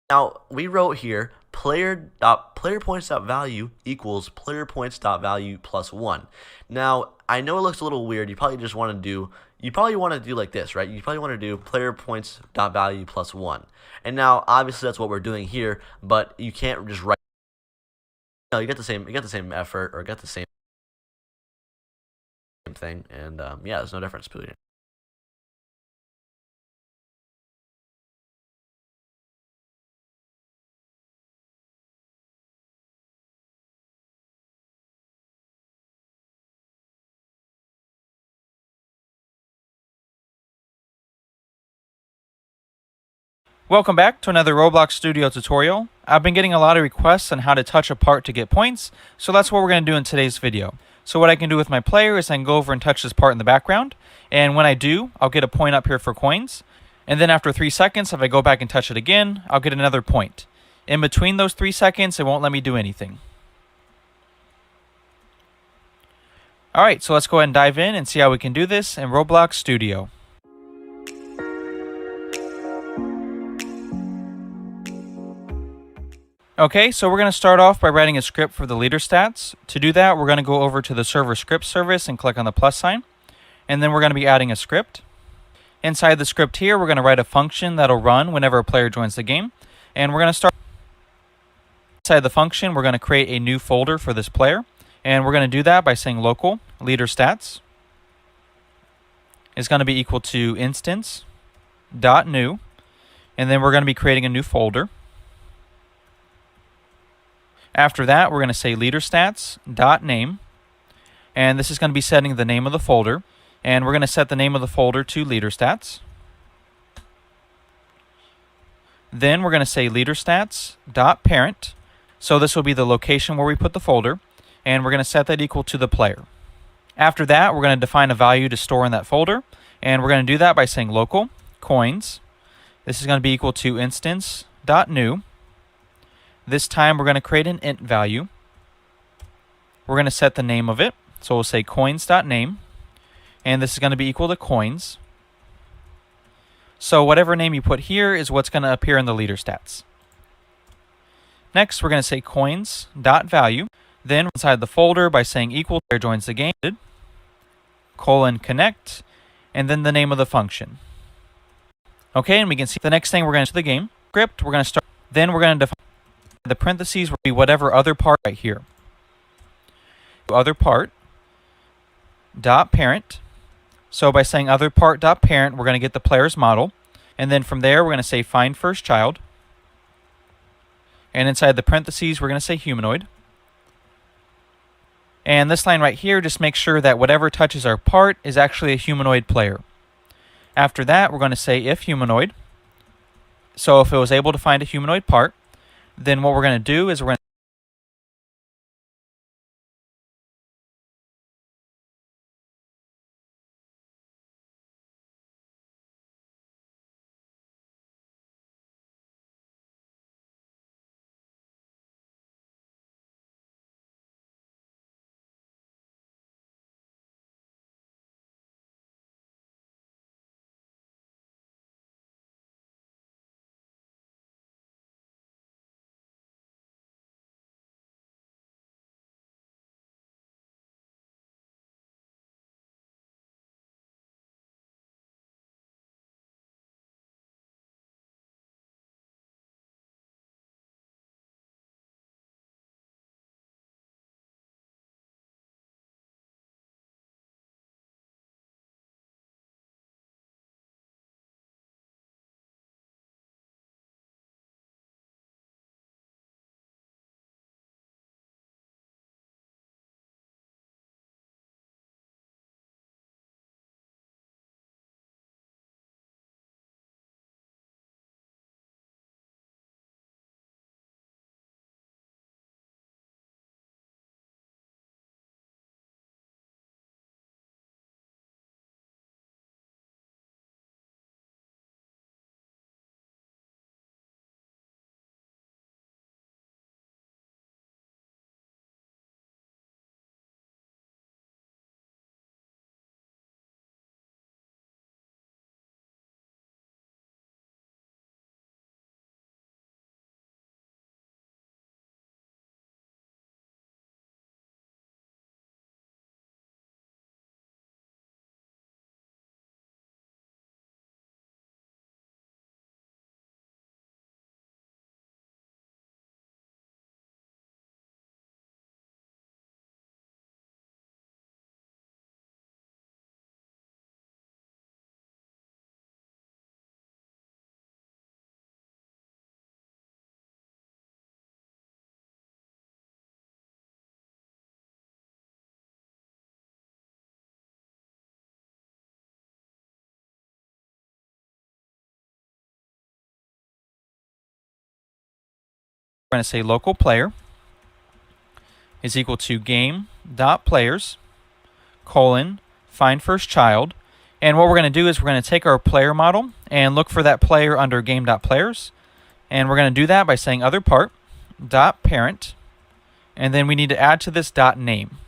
Now we wrote here player points.value equals player points.value plus 1. Now I know it looks a little weird. You probably want to do like this, right? You probably want to do player points.value plus 1. And now obviously that's what we're doing here, but you can't just write. No, you get the same effort or get the same thing, and yeah, there's no difference between it. Welcome back to another Roblox Studio tutorial. I've been getting a lot of requests on how to touch a part to get points, so that's what we're going to do in today's video. So what I can do with my player is I can go over and touch this part in the background, and when I do, I'll get a point up here for coins. And then after 3 seconds, if I go back and touch it again, I'll get another point. In between those 3 seconds, it won't let me do anything. Alright, so let's go ahead and dive in and see how we can do this in Roblox Studio. Okay, so we're going to start off by writing a script for the leader stats. To do that, we're going to go over to the server script service and click on the plus sign. And then we're going to be adding a script. Inside the script here, we're going to write a function that'll run whenever a player joins the game. And we're going to start inside the function, we're going to create a new folder for this player. And we're going to do that by saying local leader stats is going to be equal to instance.new. And then we're going to be creating a new folder. After that, we're going to say leader stats.name, and this is going to be setting the name of the folder, and we're going to set the name of the folder to leader stats. Then we're going to say leader stats.parent, so this will be the location where we put the folder, and we're going to set that equal to the player. After that, we're going to define a value to store in that folder, and we're going to do that by saying local coins. This is going to be equal to instance.new. This time we're going to create an int value. We're going to set the name of it. So we'll say coins.name. And this is going to be equal to coins. So whatever name you put here is what's going to appear in the leader stats. Next, we're going to say coins.value. Then inside the folder by saying equal player joins the game, :connect, and then the name of the function. Okay, and we can see the next thing we're going to do the game script. We're going to start. Then we're going to define the parentheses will be whatever other part right here. Other part dot parent. So by saying other part dot parent, we're going to get the player's model, and then from there we're going to say find first child. And inside the parentheses, we're going to say humanoid. And this line right here just makes sure that whatever touches our part is actually a humanoid player. After that, we're going to say if humanoid. So if it was able to find a humanoid part, then what we're going to do is we're going to We're going to say local player is equal to game.players colon find first child. And what we're going to do is we're going to take our player model and look for that player under game.players. And we're going to do that by saying other part dot parent, and then we need to add to this dot name.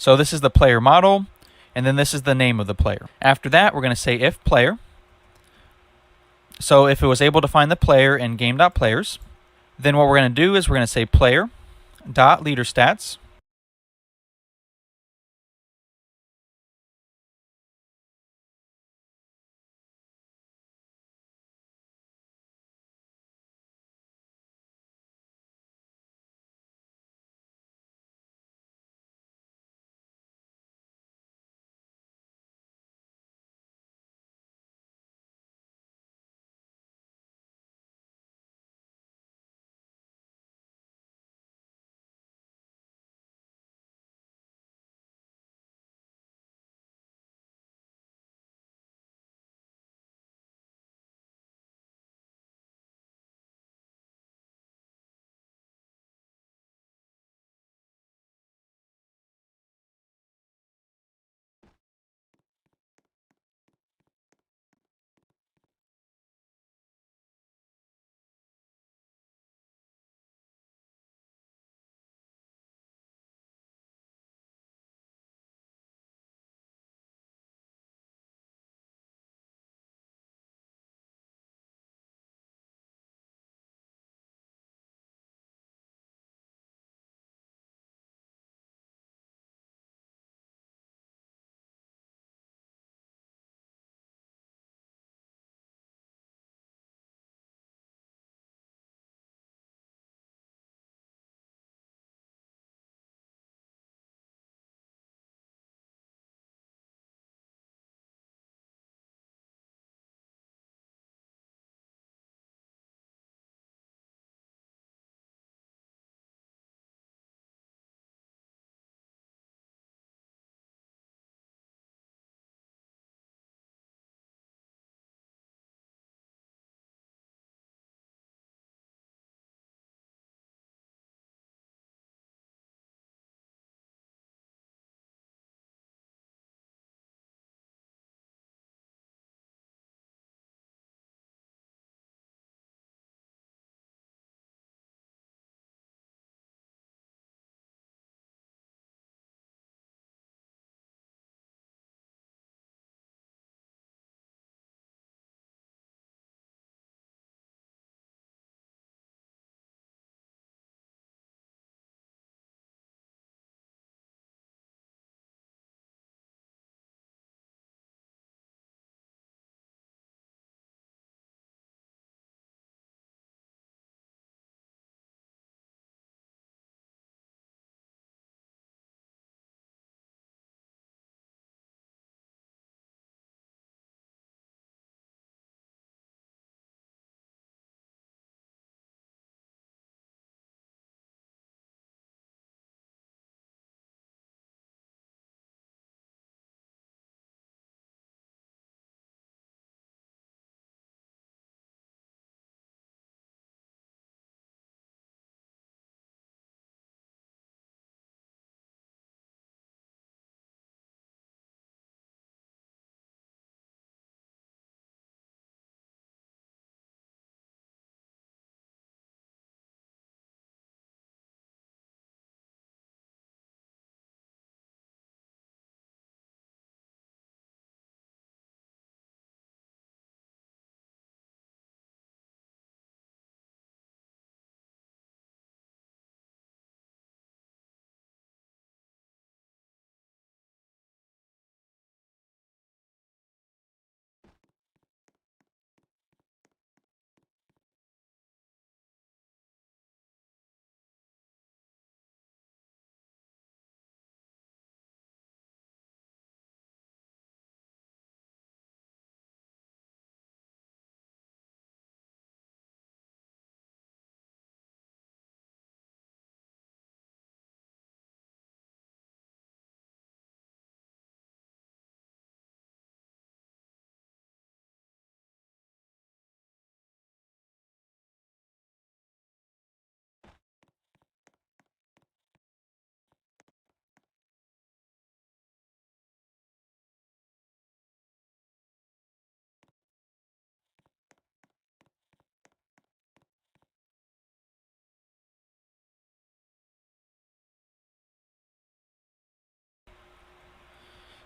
So this is the player model, and then this is the name of the player. After that, we're going to say if player. So if it was able to find the player in game.players, then what we're going to do is we're going to say player dot leader stats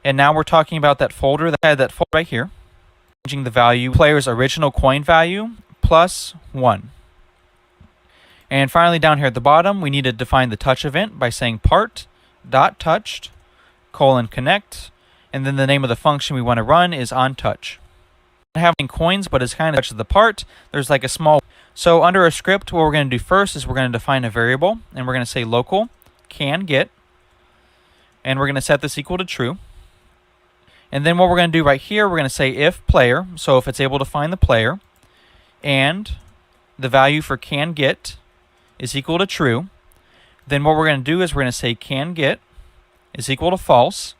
And now we're talking about that folder that had that folder right here. Changing the value, player's original coin value plus 1. And finally, down here at the bottom, we need to define the touch event by saying part.touched :connect, and then the name of the function we want to run is onTouch. Having coins, but it's kind of touch the part. There's like a small. So under a script, what we're going to do first is we're going to define a variable, and we're going to say local can get, and we're going to set this equal to true. And then what we're going to do right here, we're going to say if player, so if it's able to find the player, and the value for can get is equal to true, then what we're going to do is we're going to say can get is equal to false,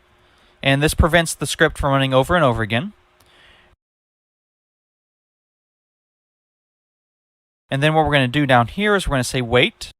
and this prevents the script from running over and over again. And then what we're going to do down here is we're going to say wait.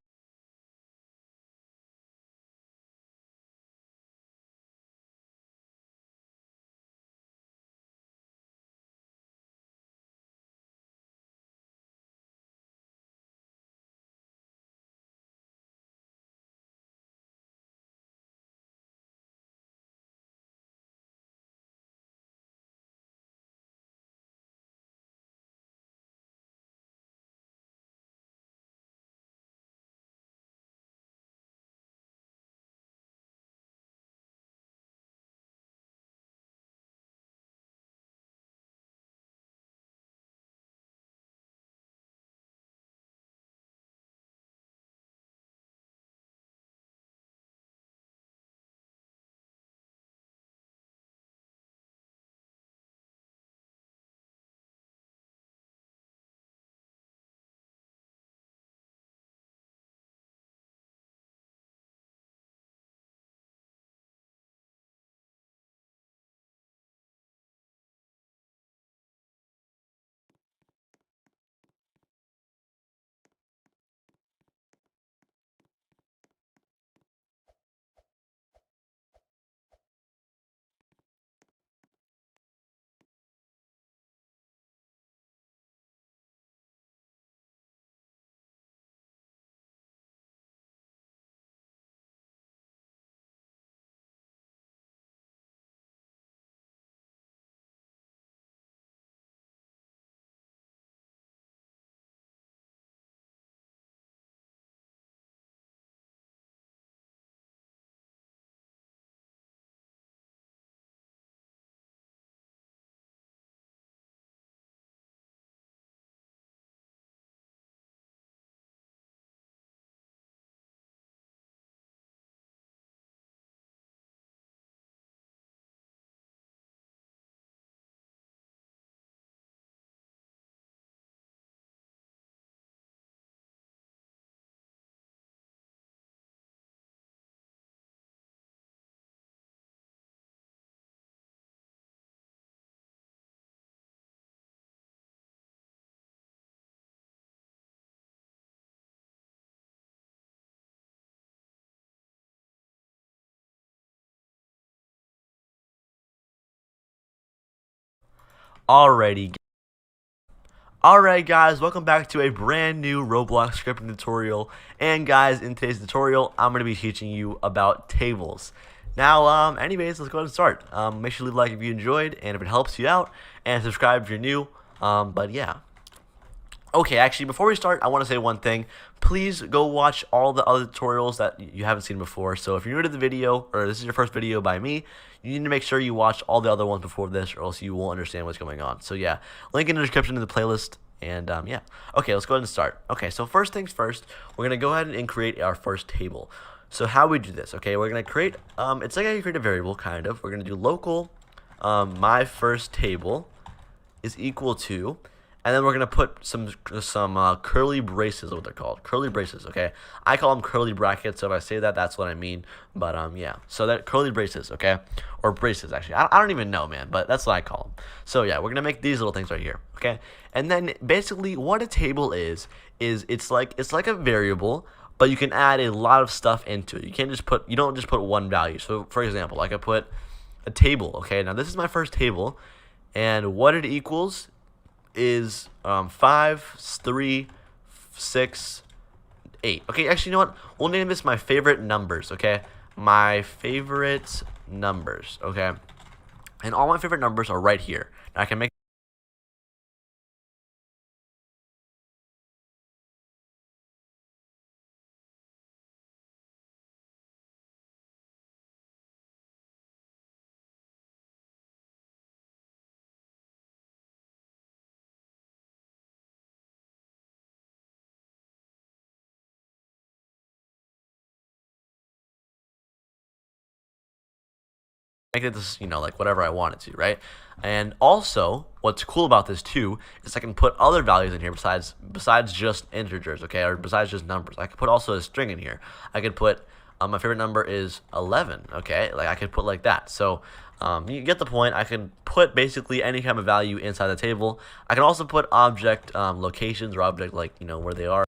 Alrighty. Alright guys, welcome back to a brand new Roblox scripting tutorial. And guys, in today's tutorial, I'm going to be teaching you about tables. Now, anyways, let's go ahead and start. Make sure to leave a like if you enjoyed, and if it helps you out, and subscribe if you're new. But yeah. Okay, actually, before we start, I want to say one thing. Please go watch all the other tutorials that you haven't seen before. So if you're new to the video, or this is your first video by me, you need to make sure you watch all the other ones before this, or else you won't understand what's going on. So yeah, link in the description to the playlist, and yeah. Okay, let's go ahead and start. Okay, so first things first, we're going to go ahead and create our first table. So how we do this, okay, we're going to create, it's like how you create a variable, kind of. We're going to do local my first table is equal to, and then we're going to put some curly braces, what they're called. Curly braces, okay? I call them curly brackets, so if I say that, that's what I mean. But, yeah. So that curly braces, okay? Or braces, actually. I don't even know, man, but that's what I call them. So, yeah, we're going to make these little things right here, okay? And then, basically, what a table is it's like a variable, but you can add a lot of stuff into it. You don't just put one value. So, for example, I could put a table, okay? Now, this is my first table, and what it equals is 5, 3, 6, 8. Okay, actually, you know what? We'll name this my favorite numbers, okay? My favorite numbers, okay? and all my favorite numbers are right here. Now I can make it this, like whatever I want it to, right? And also, what's cool about this too is I can put other values in here besides just integers, okay, or besides just numbers. I could put also a string in here. I could put my favorite number is 11, okay, like I could put like that. So you get the point. I can put basically any kind of value inside the table. I can also put object locations or object like where they are.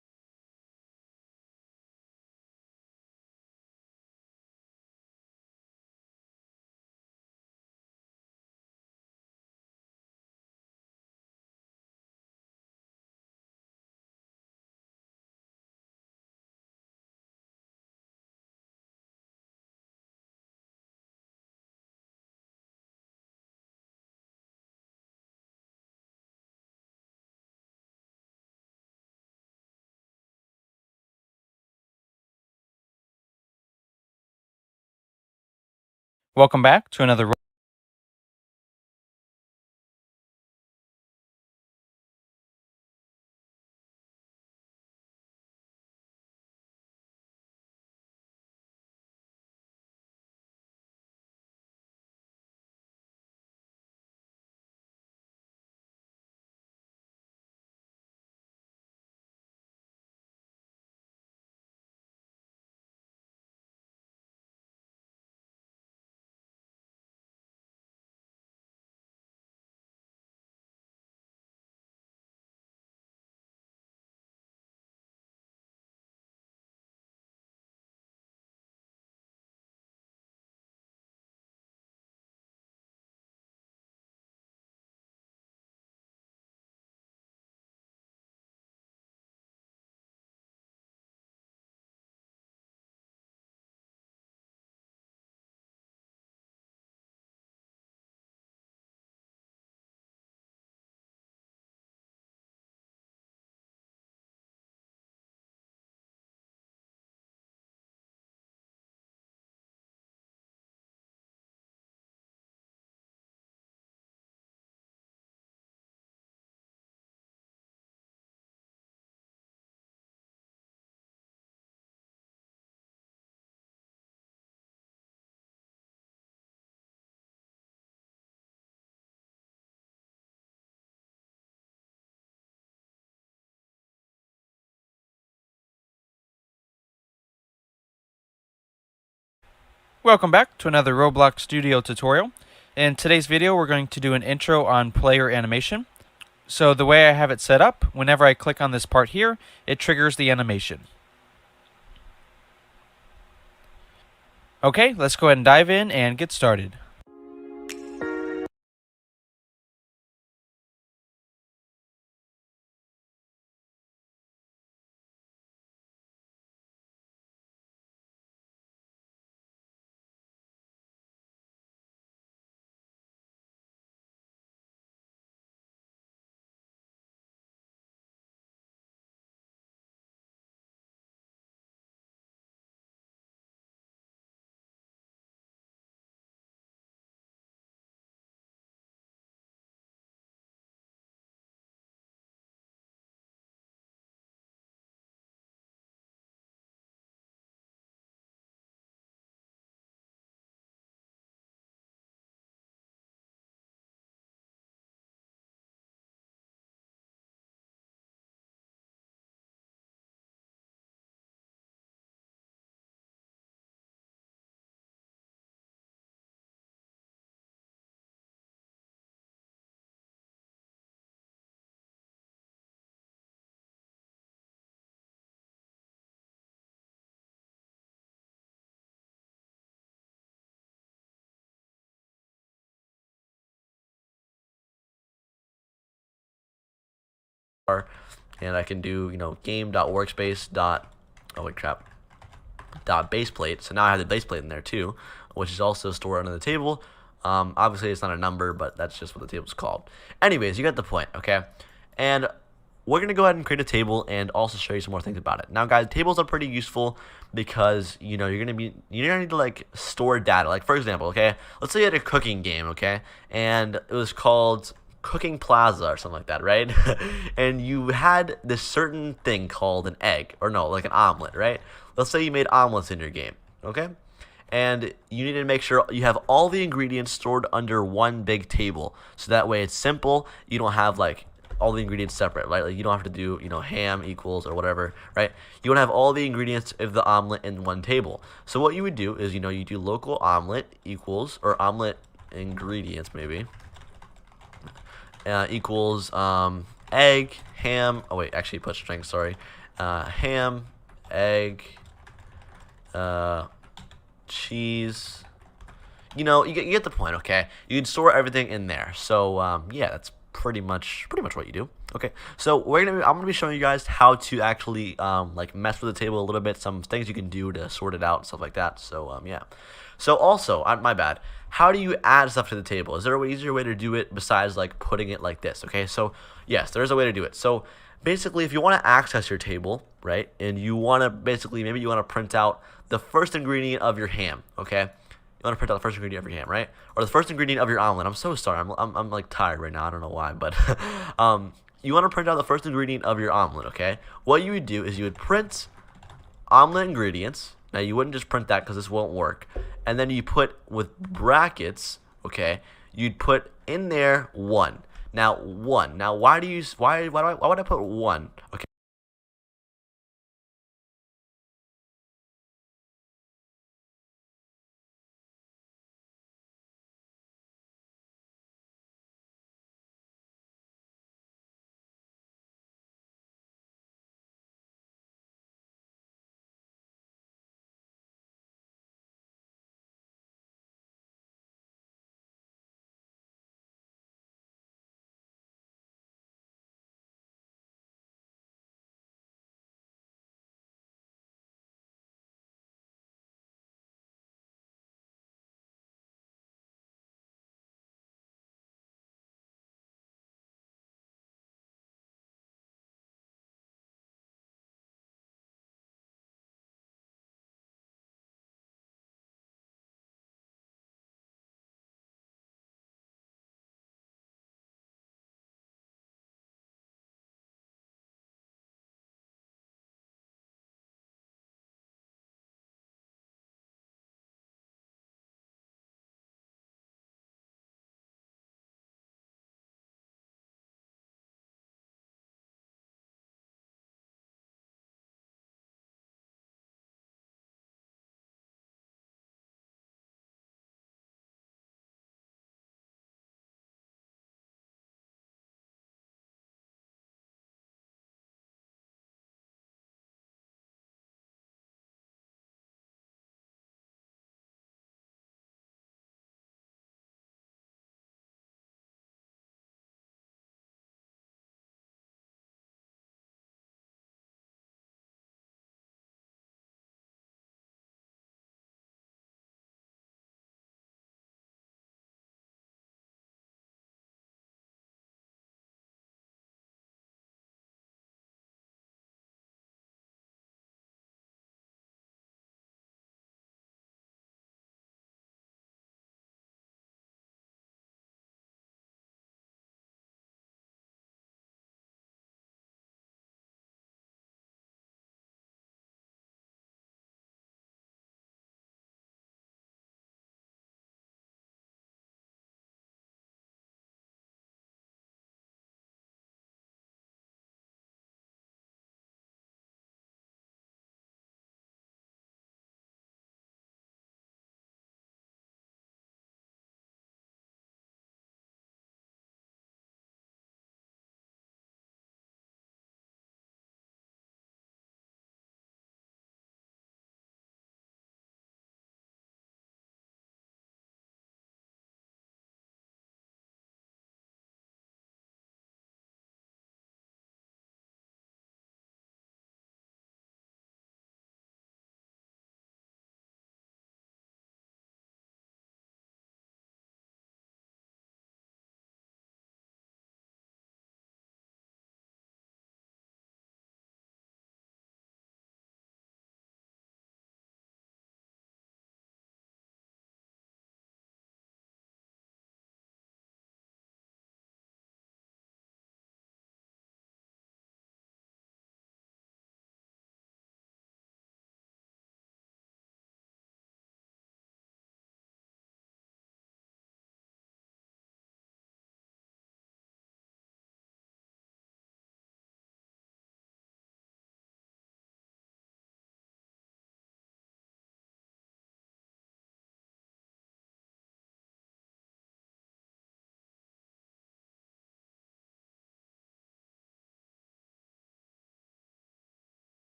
Welcome back to another Welcome back to another Roblox Studio tutorial. In today's video, we're going to do an intro on player animation. So the way I have it set up, whenever I click on this part here, it triggers the animation. Okay, let's go ahead and dive in and get started. And I can do game.workspace dot oh wait crap dot baseplate. So now I have the baseplate in there too, which is also stored under the table. Obviously, it's not a number, but that's just what the table's called. Anyways, you get the point, okay? And we're going to go ahead and create a table and also show you some more things about it. Now, guys, tables are pretty useful because, you're going to need to, like, store data. Like, for example, okay, let's say you had a cooking game, okay, and it was called Cooking Plaza or something like that, right? And you had this certain thing called an egg, or no, like an omelet, right? Let's say you made omelets in your game, okay? And you need to make sure you have all the ingredients stored under one big table, so that way it's simple. You don't have like all the ingredients separate, right? Like you don't have to do, ham equals or whatever, right? You want to have all the ingredients of the omelet in one table. So what you would do is, you do local omelet equals, or omelet ingredients maybe, equals egg, ham. Oh wait, actually put string. Sorry, ham, egg, cheese. You get the point. Okay, you can store everything in there. So yeah, that's pretty much what you do. Okay, so I'm gonna be showing you guys how to actually like mess with the table a little bit, some things you can do to sort it out and stuff like that. So yeah. So also, my bad. How do you add stuff to the table? Is there an easier way to do it besides like putting it like this? Okay, so yes, there's a way to do it. So basically, if you want to access your table, right, and you want to basically maybe you want to print out the first ingredient of your ham, okay? You want to print out the first ingredient of your ham, right? Or the first ingredient of your omelet. I'm so sorry. I'm like tired right now. I don't know why, but you want to print out the first ingredient of your omelet, okay? What you would do is you would print omelet ingredients. Now you wouldn't just print that because this won't work. And then you put with brackets, okay? You'd put in there 1. Now 1. Now why would I put 1? Okay.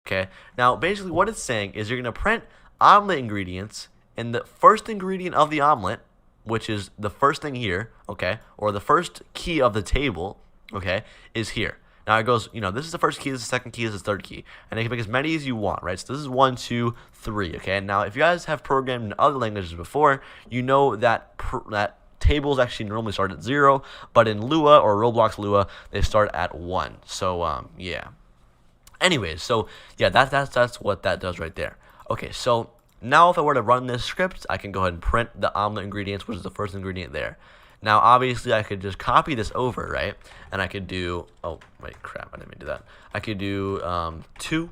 Okay. Now, basically, what it's saying is you're gonna print omelet ingredients, and the first ingredient of the omelet, which is the first thing here, okay, or the first key of the table, okay, is here. Now it goes, this is the first key, this is the second key, this is the third key, and you can make as many as you want, right? So this is 1, 2, 3, okay. Now, if you guys have programmed in other languages before, you know that that tables actually normally start at 0, but in Lua or Roblox Lua, they start at 1. So yeah. Anyways, so yeah, that's what that does right there. Okay, so now if I were to run this script, I can go ahead and print the omelet ingredients, which is the first ingredient there. Now, obviously, I could just copy this over, right? And I could do, oh, wait, crap, I didn't mean to do that. I could do 2,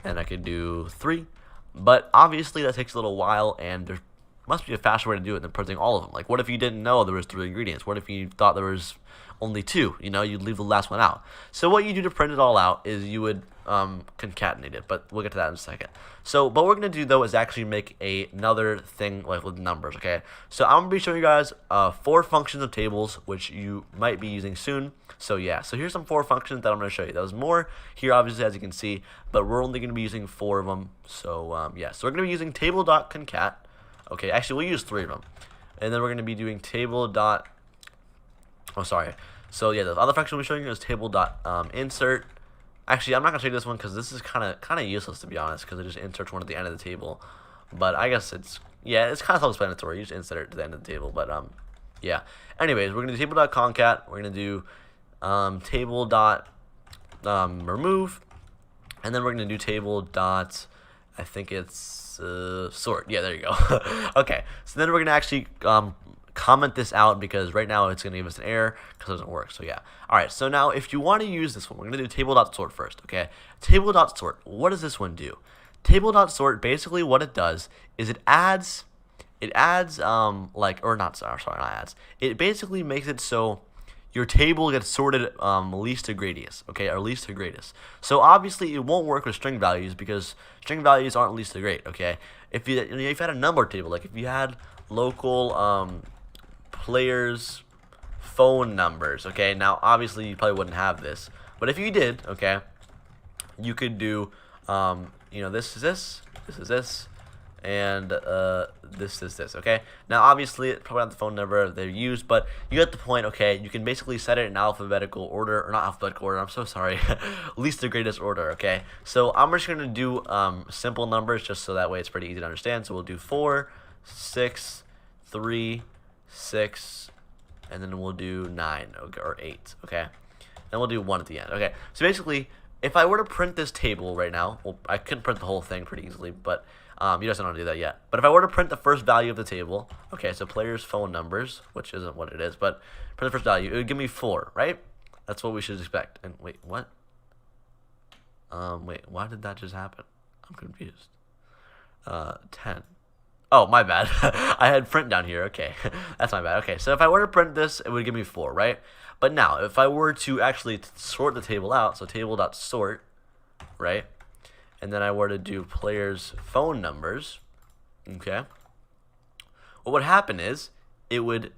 and I could do 3. But obviously, that takes a little while, and there must be a faster way to do it than printing all of them. Like, what if you didn't know there was 3 ingredients? What if you thought there was only 2? You'd leave the last one out. So what you do to print it all out is you would concatenate it, but we'll get to that in a second. So what we're going to do, though, is actually make another thing like with numbers, okay? So I'm going to be showing you guys 4 functions of tables, which you might be using soon. So yeah, so here's some 4 functions that I'm going to show you. There's more here, obviously, as you can see, but we're only going to be using 4 of them. So yeah, so we're going to be using table.concat. Okay, actually, we'll use 3 of them. And then we're going to be doing oh, sorry. So yeah, the other function we're showing you is table.insert. Actually, I'm not gonna show you this one because this is kind of useless, to be honest, because it just inserts one at the end of the table. But I guess it's kind of self-explanatory. You just insert it to the end of the table. But yeah. Anyways, we're gonna do table.concat. We're gonna do table.remove, and then we're gonna do I think it's sort. Yeah, there you go. Okay, so then we're gonna actually comment this out because right now it's going to give us an error because it doesn't work. So yeah. All right. So now if you want to use this one, we're going to do table.sort first. Okay. Table.sort. What does this one do? Table.sort, basically what it does is it adds it basically makes it so your table gets sorted least to greatest, okay, or least to greatest. So obviously it won't work with string values because string values aren't least to great, okay? If you had a number table, like if you had local players' phone numbers, okay? Now, obviously, you probably wouldn't have this. But if you did, okay, you could do, this is this, and this is this, okay? Now, obviously, it's probably not the phone number they're used, but you get the point, okay? You can basically set it in alphabetical order, or not alphabetical order, I'm so sorry, least to greatest order, okay? So I'm just going to do simple numbers just so that way it's pretty easy to understand. So we'll do 4, 6, 3, 6, and then we'll do 9, okay, or 8, okay? Then we'll do 1 at the end, okay? So basically, if I were to print this table right now, well, I couldn't print the whole thing pretty easily, but you guys don't want to do that yet. But if I were to print the first value of the table, okay, so players' phone numbers, which isn't what it is, but print the first value, it would give me 4, right? That's what we should expect. And wait, what? Wait, why did that just happen? I'm confused. 10. Oh, my bad. I had print down here. Okay, that's my bad. Okay, so if I were to print this, it would give me 4, right? But now, if I were to actually sort the table out, so table.sort, right? And then I were to do players' phone numbers, okay? What would happen is it would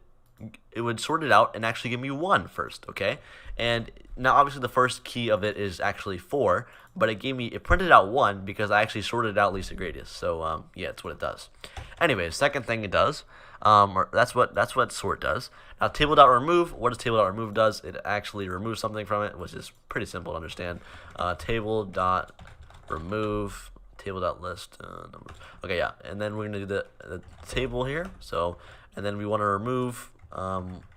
sort it out and actually give me 1 first, okay? And now obviously the first key of it is actually 4, but it printed out 1 because I actually sorted it out least to greatest. So yeah, that's what it does. Anyways, second thing it does, that's what sort does. Now table.remove, what does table.remove does? It actually removes something from it, which is pretty simple to understand. Table.remove, table.list numbers. Okay, yeah, and then we're gonna do the table here. So, and then we want to remove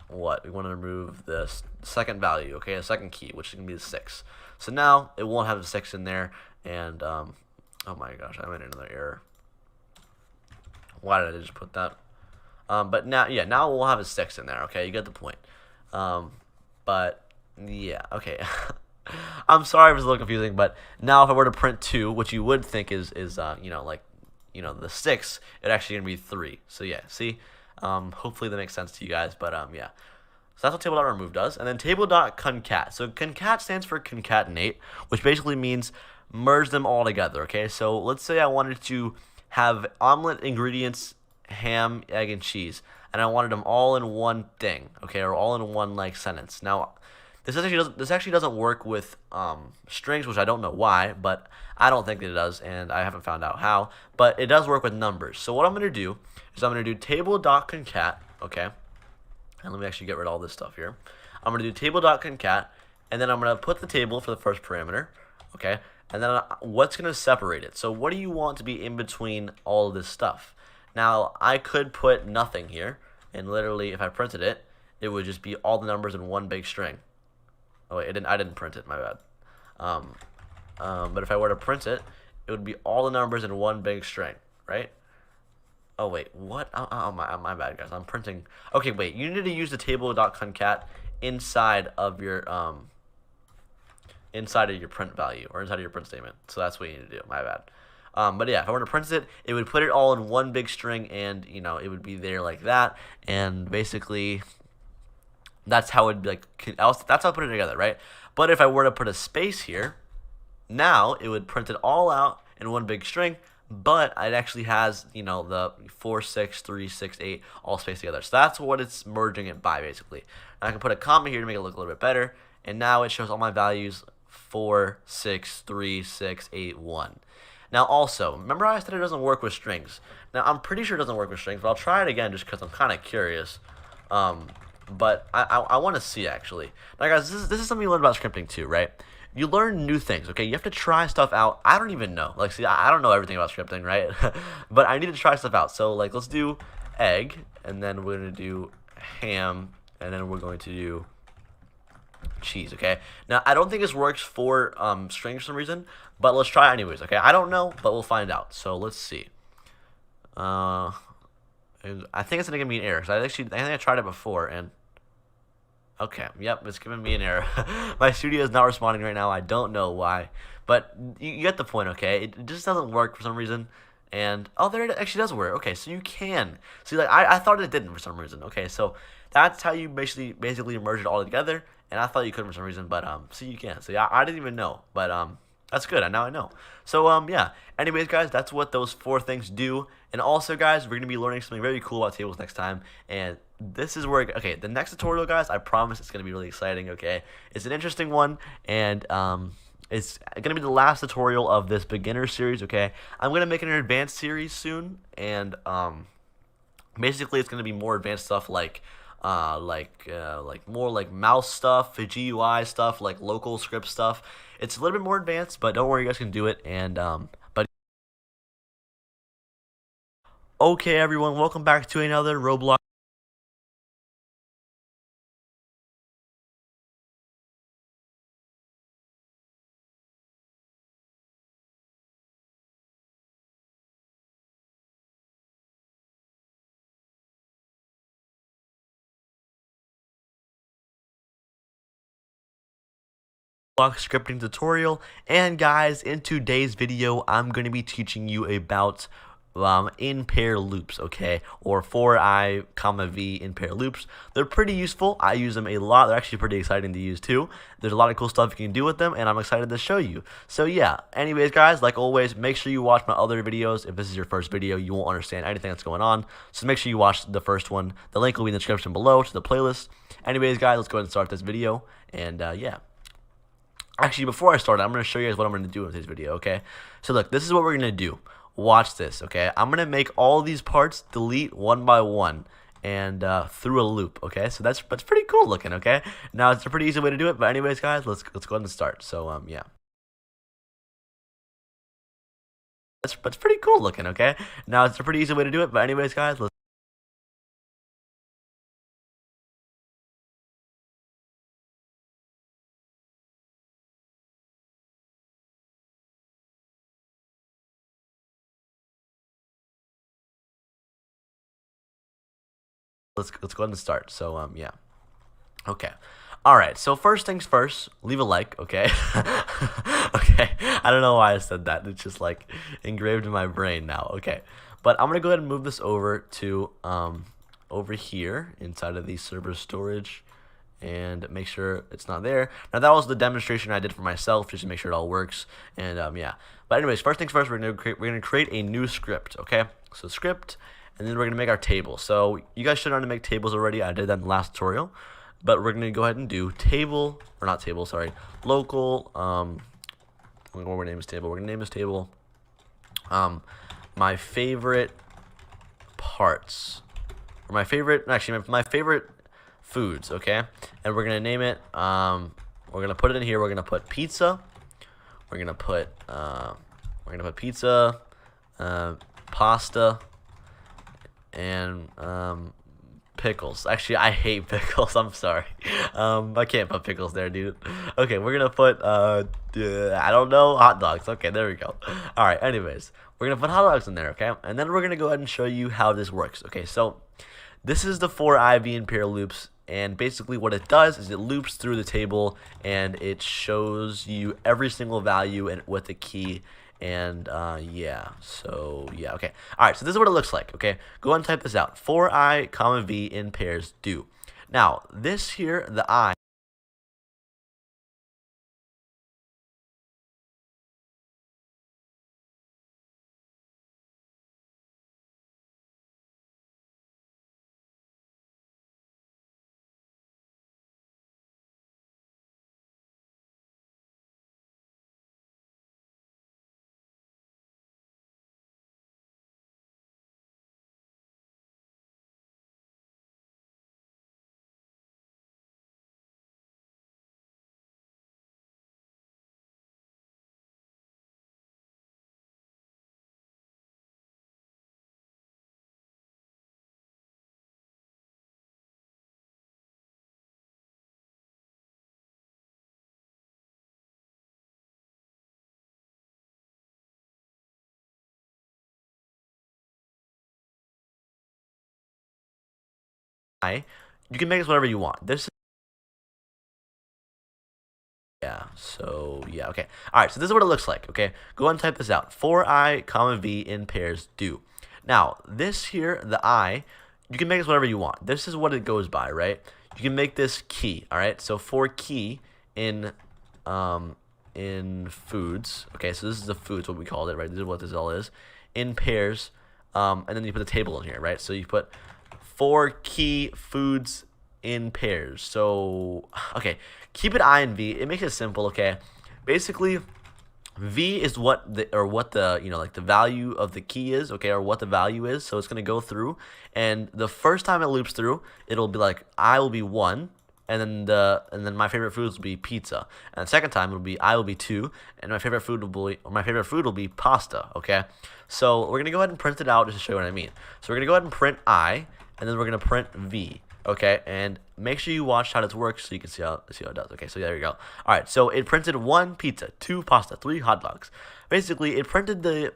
what? We want to remove the second value, okay, the second key, which is gonna be the 6. So now it won't have the 6 in there, and oh my gosh, I made another error. Why did I just put that? But now, yeah, now we'll have a 6 in there. Okay, you get the point. But yeah, okay. I'm sorry if it's a little confusing, but now if I were to print 2, which you would think is the 6, it actually gonna be 3. So yeah, see, hopefully that makes sense to you guys. But yeah. So that's what table.remove does. And then table.concat. So concat stands for concatenate, which basically means merge them all together, okay? So let's say I wanted to have omelet ingredients, ham, egg, and cheese, and I wanted them all in one thing, okay, or all in one, like, sentence. Now, This actually doesn't work with strings, which I don't know why, but I don't think that it does, and I haven't found out how. But it does work with numbers. So what I'm gonna do is I'm gonna do table.concat, okay, and let me actually get rid of all this stuff here. I'm gonna do table.concat, and then I'm gonna put the table for the first parameter, okay, and then what's gonna separate it. So what do you want to be in between all of this stuff? Now I could put nothing here, and literally if I printed it, it would just be all the numbers in one big string. Oh wait, I didn't print it, my bad. But if I were to print it, it would be all the numbers in one big string, right? Oh wait, what? My bad, guys. I'm printing. Okay, wait. You need to use the table.concat inside of your print value or inside of your print statement. So that's what you need to do. My bad. But yeah, if I were to print it, it would put it all in one big string, and it would be there like that. And basically, that's how it'd be like. That's how I put it together, right? But if I were to put a space here, now it would print it all out in one big string, but it actually has the 4, 6, 3, 6, 8 all spaced together. So that's what it's merging it by basically. And I can put a comma here to make it look a little bit better, and now it shows all my values 4, 6, 3, 6, 8, 1. Now also, remember how I said it doesn't work with strings? Now I'm pretty sure it doesn't work with strings, but I'll try it again just because I'm kind of curious. But I want to see actually. Now guys, this is something you learn about scripting too, right? You learn new things, okay? You have to try stuff out. I don't even know. Like, see, I don't know everything about scripting, right? But I need to try stuff out. So, like, let's do egg, and then we're going to do ham, and then we're going to do cheese, okay? Now, I don't think this works for strings for some reason, but let's try it anyways, okay? I don't know, but we'll find out. So, let's see. I think it's going to give me an error, because I think I tried it before, and... Okay, yep, it's giving me an error. My studio is not responding right now. I don't know why. But you get the point, okay? It just doesn't work for some reason. And, oh, there it actually does work. Okay, so you can. See, like, I thought it didn't for some reason. Okay, so that's how you basically merge it all together. And I thought you couldn't for some reason, but, see, you can. So, yeah, I didn't even know. But, that's good. Now I know. So, yeah. Anyways, guys, that's what those 4 things do. And also, guys, we're going to be learning something very cool about tables next time. And this is where, okay, the next tutorial, guys, I promise it's going to be really exciting, okay? It's an interesting one, and it's going to be the last tutorial of this beginner series, okay? I'm going to make an advanced series soon, and basically it's going to be more advanced stuff like more like mouse stuff, GUI stuff, like local script stuff. It's a little bit more advanced, but don't worry, you guys can do it. And but okay, everyone, welcome back to another Roblox scripting tutorial. And guys, in today's video, I'm going to be teaching you about in pair loops, okay, or for I comma v in pair loops. They're pretty useful. I use them a lot. They're actually pretty exciting to use too. There's a lot of cool stuff you can do with them, and I'm excited to show you. So yeah, anyways, guys, like always, make sure you watch my other videos. If this is your first video, you won't understand anything that's going on, so make sure you watch the first one. The link will be in the description below to the playlist. Anyways, guys, let's go ahead and start this video. And yeah, actually, before I start, I'm going to show you guys what I'm going to do in this video, okay? So look, this is what we're going to do. Watch this, okay? I'm going to make all these parts delete one by one and through a loop, okay? So that's pretty cool looking, okay? Now, it's a pretty easy way to do it, but anyways, guys, let's go ahead and start. So, yeah. That's pretty cool looking, okay? Now, it's a pretty easy way to do it, but anyways, guys, let's go ahead and start. So, yeah. Okay. All right. So first things first, leave a like, okay? Okay. I don't know why I said that. It's just like engraved in my brain now. Okay. But I'm going to go ahead and move this over to over here inside of the server storage and make sure it's not there. Now that was the demonstration I did for myself just to make sure it all works. And yeah. But anyways, first things first, we're going to create a new script, okay? So script, and then we're going to make our table. So you guys should know how to make tables already. I did that in the last tutorial. but we're gonna go ahead and do table, or not table, sorry, local. What we're gonna name this table? We're gonna name this table my favorite parts, or my favorite, actually my favorite foods. Okay, and we're gonna name it. We're gonna put it in here. We're gonna put pizza. We're gonna put pizza, pasta, and pickles. Actually, I hate pickles. I'm sorry. I can't put pickles there, dude. Okay, we're gonna put I don't know, hot dogs. Okay, there we go. All right. Anyways, we're gonna put hot dogs in there. Okay, and then we're gonna go ahead and show you how this works. Okay, so this is the for I, v, and pair loops. And basically what it does is it loops through the table and it shows you every single value and with a key. And yeah, so yeah, okay. All right, so this is what it looks like. Okay, go ahead and type this out. For I, comma v in pairs do. Now this here, the I. You can make this whatever you want. This. Yeah, so yeah, okay. All right, so this is what it looks like, okay? Go ahead and type this out. For I, comma v in pairs do. Now, this here, the I, you can make this whatever you want. This is what it goes by, right? You can make this key, all right? So for key in foods, okay, so this is the foods, what we called it, right? This is what this all is. In pairs, and then you put the table in here, right? So you put for key foods in pairs. So, okay, keep it I and V. It makes it simple, okay? Basically, V is what the you know, like the value of the key is, okay, or what the value is. So it's gonna go through, and the first time it loops through, it'll be like I will be 1, and then my favorite foods will be pizza. And the second time it'll be I will be 2, and my favorite food will be pasta. Okay, so we're gonna go ahead and print it out just to show you what I mean. So we're gonna go ahead and print I, and then we're gonna print V. Okay, and make sure you watch how this works so you can see how it does. Okay, so there you go. All right, so it printed 1 pizza, 2 pasta, 3 hot dogs. Basically, it printed the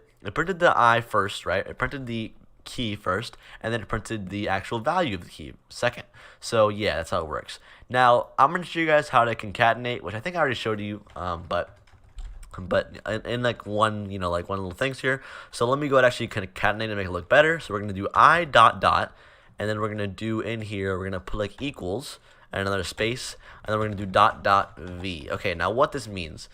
I first, right? It printed the key first, and then it printed the actual value of the key second. So yeah, that's how it works. Now I'm gonna show you guys how to concatenate, which I think I already showed you, but in like one, you know, like one little things here. So let me go ahead and actually concatenate and make it look better. So we're gonna do I dot dot. And then we're going to do in here, we're going to put like equals and another space. And then we're going to do dot dot v. Okay, now what this means.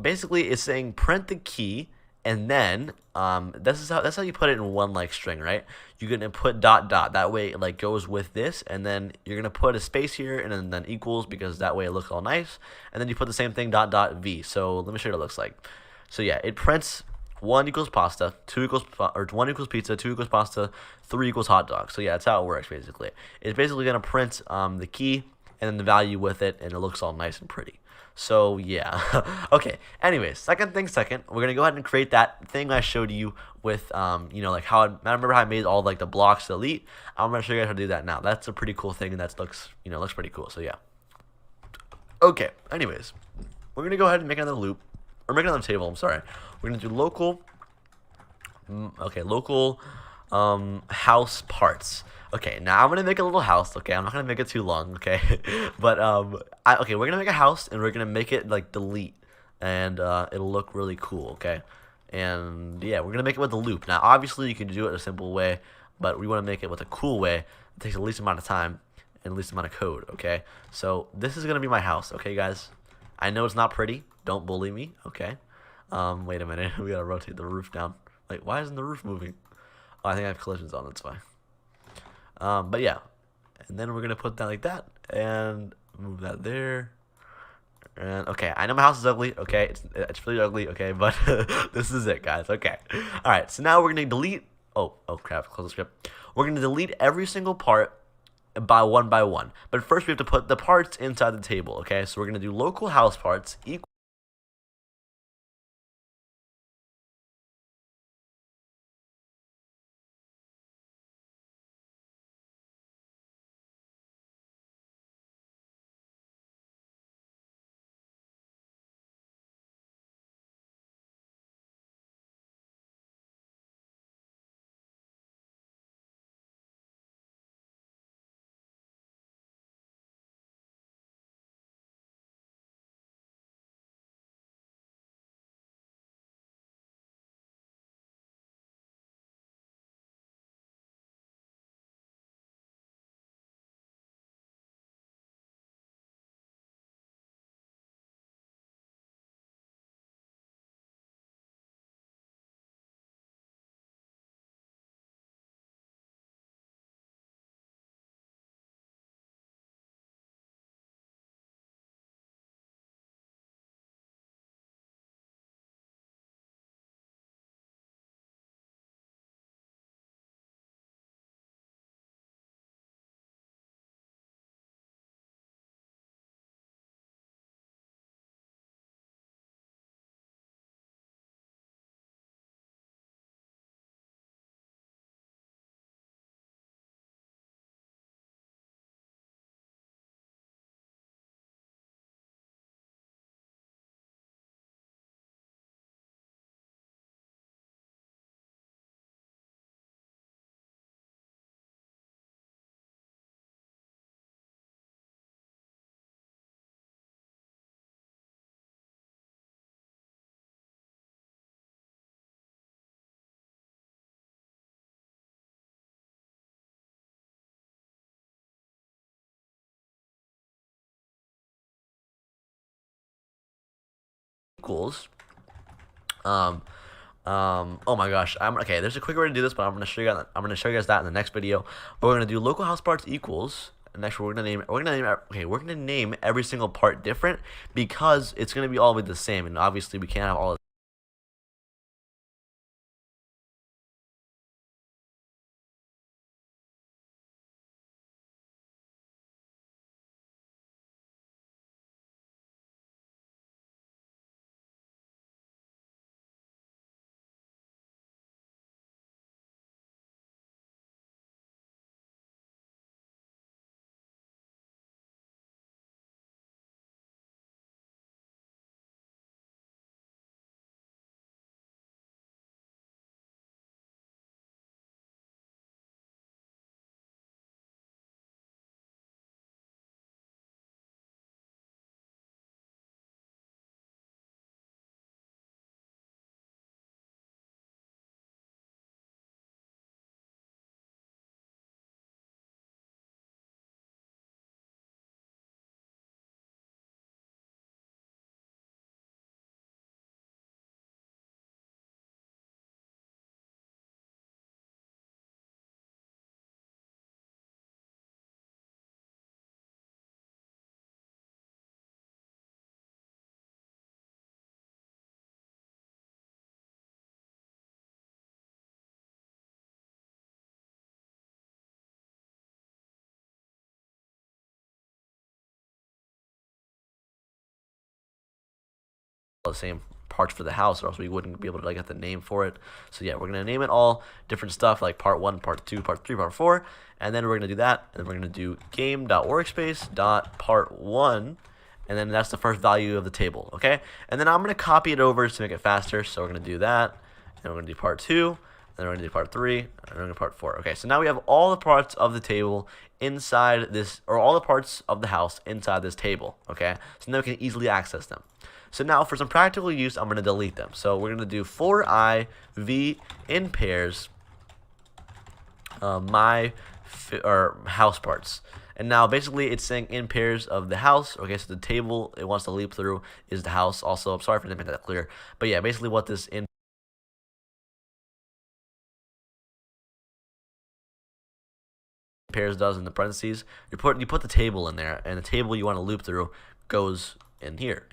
Basically, it's saying print the key. And then that's how you put it in one like string, right? You're going to put dot dot. That way it like goes with this. And then you're going to put a space here and then equals, because that way it looks all nice. And then you put the same thing dot dot v. So let me show you what it looks like. So yeah, it prints 1 equals pasta, 2 equals, or 1 equals pizza, 2 equals pasta, 3 equals hot dog. So yeah, that's how it works basically. It's basically gonna print the key and then the value with it, and it looks all nice and pretty. So yeah, okay. Anyways, second thing second, we're gonna go ahead and create that thing I showed you with you know, like how I remember how I made all like the blocks to delete. I'm gonna show you guys how to do that now. That's a pretty cool thing, and that looks pretty cool. So yeah. Okay. Anyways, we're gonna go ahead and make another loop. Or make another table, I'm sorry. We're going to do local, local house parts. Okay, now I'm going to make a little house, okay? I'm not going to make it too long, okay? But, okay, we're going to make a house, and we're going to make it, like, delete. And it'll look really cool, okay? And, yeah, we're going to make it with a loop. Now, obviously, you can do it in a simple way, but we want to make it with a cool way. It takes the least amount of time and the least amount of code, okay? So, this is going to be my house, okay, guys? I know it's not pretty. Don't bully me, okay? Wait a minute. We gotta rotate the roof down. Wait, why isn't the roof moving? Oh, I think I have collisions on. That's why. But yeah. And then we're gonna put that like that. and move that there. And okay, I know my house is ugly. Okay, it's really ugly. Okay, but this is it, guys. Okay, all right. So now we're gonna delete. Oh crap! Close the script. We're gonna delete every single part by one. But first, we have to put the parts inside the table. Okay, so we're gonna do local house parts equals. Oh my gosh. I'm okay. There's a quick way to do this, but I'm gonna show you. I'm gonna show you guys that in the next video. But we're gonna do local house parts equals. And next, we're gonna name. Okay, we're gonna name every single part different because it's gonna be all the same, and obviously we can't have all. The same parts for the house, or else we wouldn't be able to like get the name for it. So yeah, we're gonna name it all different stuff like part 1, part 2, part 3, part 4, and then we're gonna do that, and then we're gonna do game.workspace.part1, and then that's the first value of the table. Okay, and then I'm gonna copy it over to make it faster. So we're gonna do that, and we're gonna do part 2. Then we're gonna do part 3, and we're gonna do part 4. Okay, so now we have all the parts of the table inside this, or all the parts of the house inside this table. Okay, so now we can easily access them. So now for some practical use, I'm going to delete them. So we're going to do for I, v in pairs, or house parts. And now basically it's saying in pairs of the house. Okay, so the table it wants to leap through is the house. Also, I'm sorry if I didn't make that clear. But yeah, basically what this in pairs does in the parentheses, you put the table in there, and the table you want to loop through goes in here.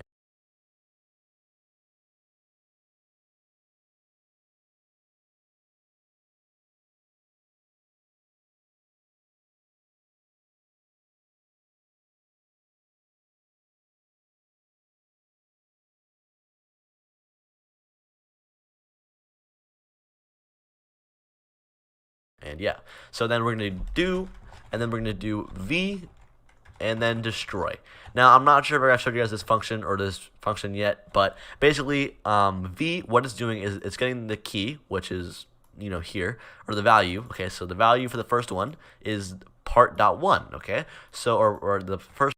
And yeah, so then we're gonna do, and then we're gonna do v, and then destroy. Now I'm not sure if I showed you guys this function or this function yet, but basically v, what it's doing is it's getting the key, which is here, or the value. Okay, so the value for the first one is part.1. Okay, so or the first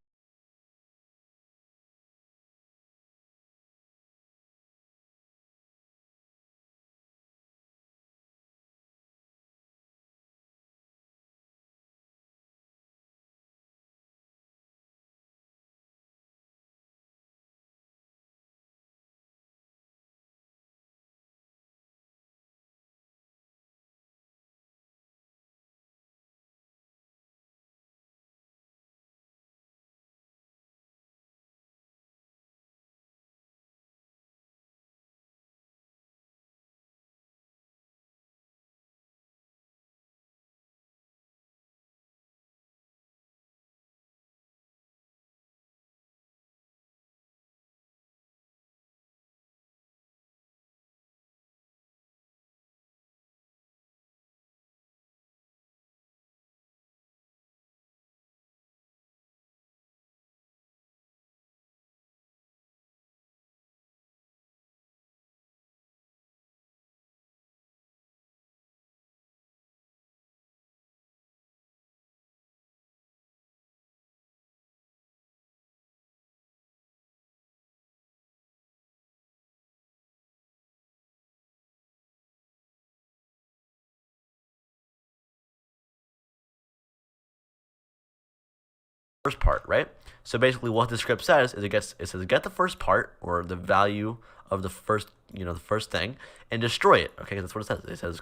first part, right? So basically, what the script says is it says get the first part or the value of the first the first thing and destroy it. Okay, that's what it says. It says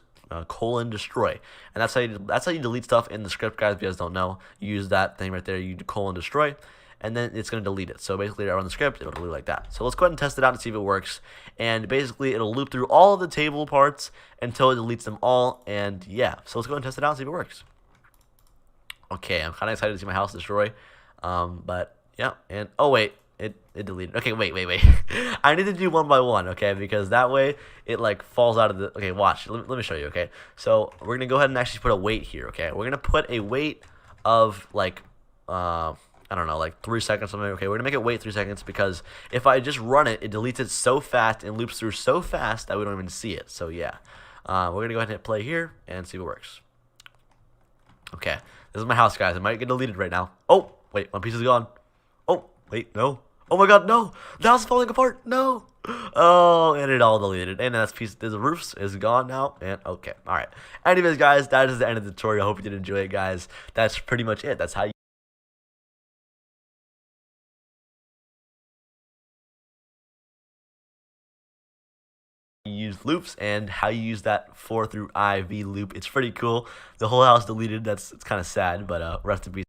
colon destroy, and that's how you delete stuff in the script, guys. If you guys don't know, you use that thing right there. You do colon destroy, and then it's gonna delete it. So basically, run the script, it'll delete like that. So let's go ahead and test it out and see if it works. And basically, it'll loop through all of the table parts until it deletes them all. And yeah, so let's go ahead and test it out and see if it works. Okay, I'm kind of excited to see my house destroy. But yeah, and oh wait, it deleted. Okay, wait. I need to do one by one, okay, because that way it like falls out of the. Okay, watch. Let me show you. Okay, so we're gonna go ahead and actually put a weight here. Okay, we're gonna put a weight of like I don't know, like 3 seconds or something. Okay, we're gonna make it wait 3 seconds because if I just run it, it deletes it so fast and loops through so fast that we don't even see it. So yeah, we're gonna go ahead and hit play here and see what works. Okay, this is my house, guys. It might get deleted right now. Oh, wait, one piece is gone. Oh, wait, no. Oh my god, no. The house is falling apart. No. Oh, and it all deleted. And that's piece, the roof is gone now. And okay, all right. Anyways, guys, that is the end of the tutorial. I hope you did enjoy it, guys. That's pretty much it. That's how you use loops and how you use that 4 through IV loop. It's pretty cool. The whole house deleted. It's kind of sad, but rest in peace.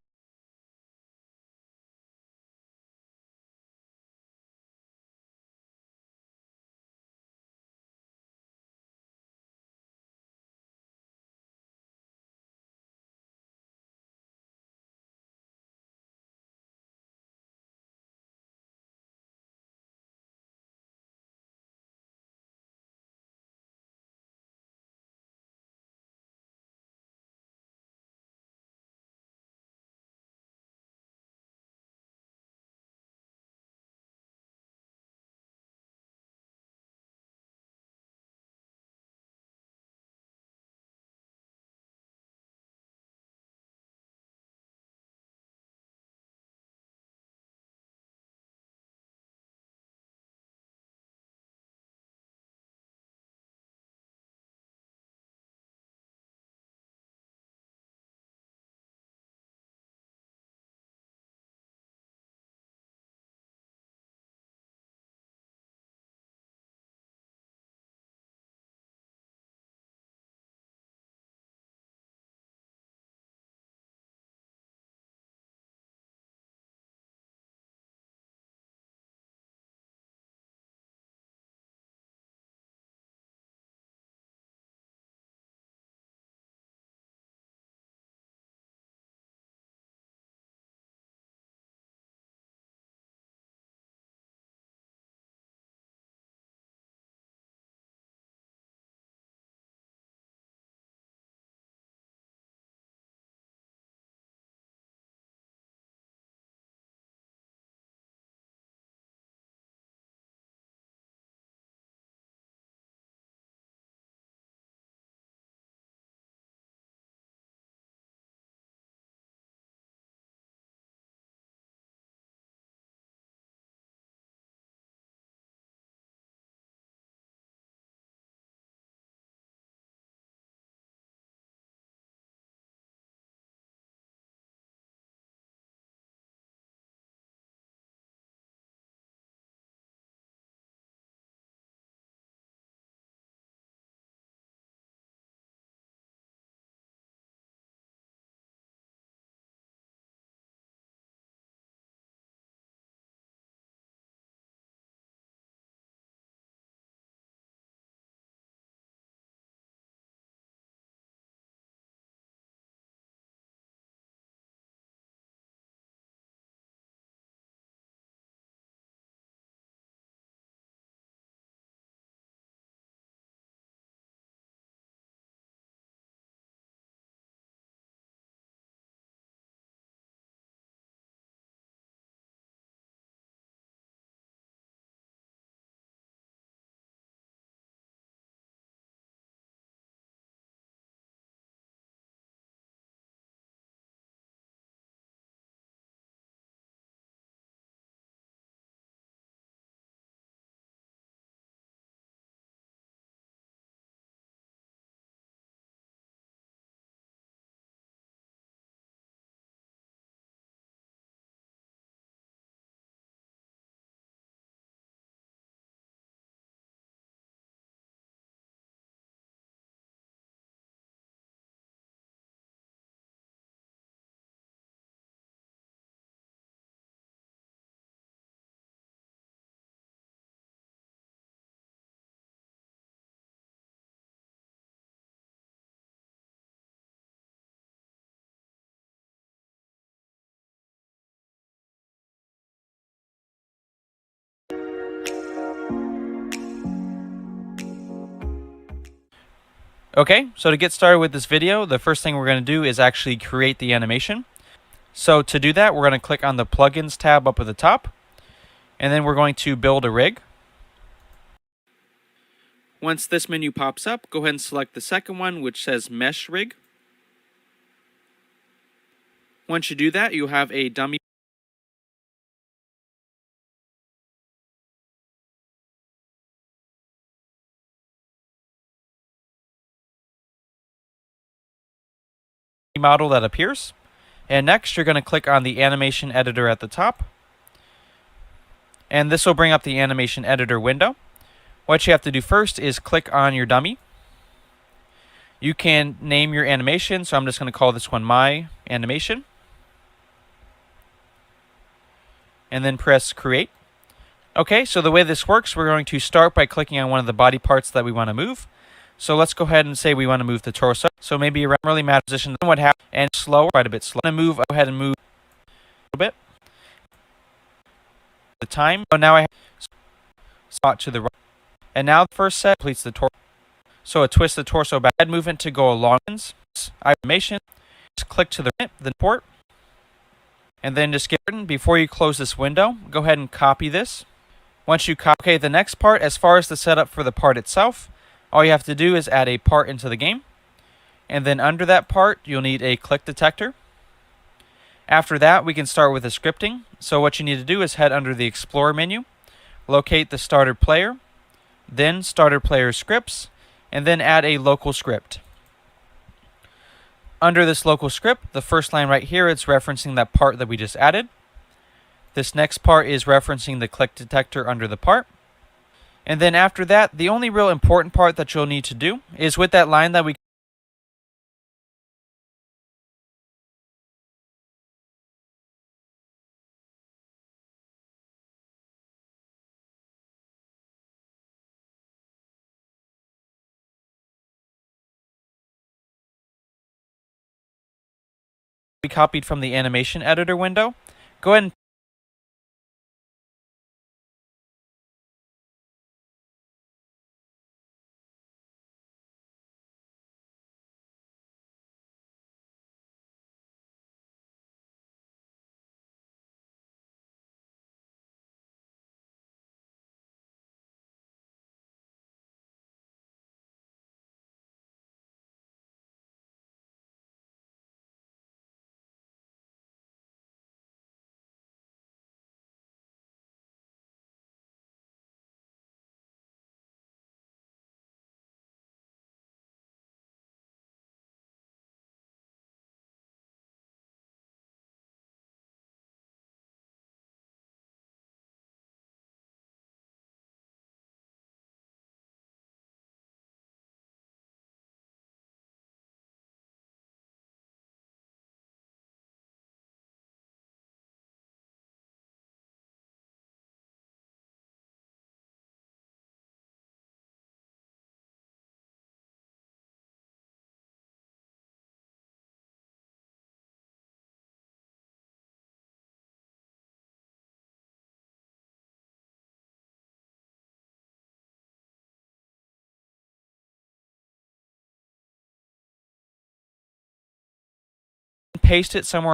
Okay, so to get started with this video, the first thing we're going to do is actually create the animation. So to do that, we're going to click on the Plugins tab up at the top, and then we're going to build a rig. Once this menu pops up, go ahead and select the second one, which says Mesh Rig. Once you do that, you'll have a dummy model that appears. And next, you're going to click on the animation editor at the top. And this will bring up the animation editor window. What you have to do first is click on your dummy. You can name your animation, so I'm just going to call this one My Animation. And then press Create. Okay, so the way this works, we're going to start by clicking on one of the body parts that we want to move. So let's go ahead and say we want to move the torso. So maybe around really matter position, what happens, and slower, quite a bit slower. I'm going to go ahead and move a little bit. The time. So now I have spot to the right. And now the first set completes the torso. So it twists the torso back. Head movement to go along. Animation. Just click to the port. And then just before you close this window, go ahead and copy this. Once you copy the next part, as far as the setup for the part itself, all you have to do is add a part into the game. And then under that part, you'll need a click detector. After that, we can start with the scripting. So what you need to do is head under the Explorer menu, locate the starter player, then starter player scripts, and then add a local script. Under this local script, the first line right here, it's referencing that part that we just added. This next part is referencing the click detector under the part. And then after that, the only real important part that you'll need to do is with that line that we copied from the animation editor window, go ahead and paste it somewhere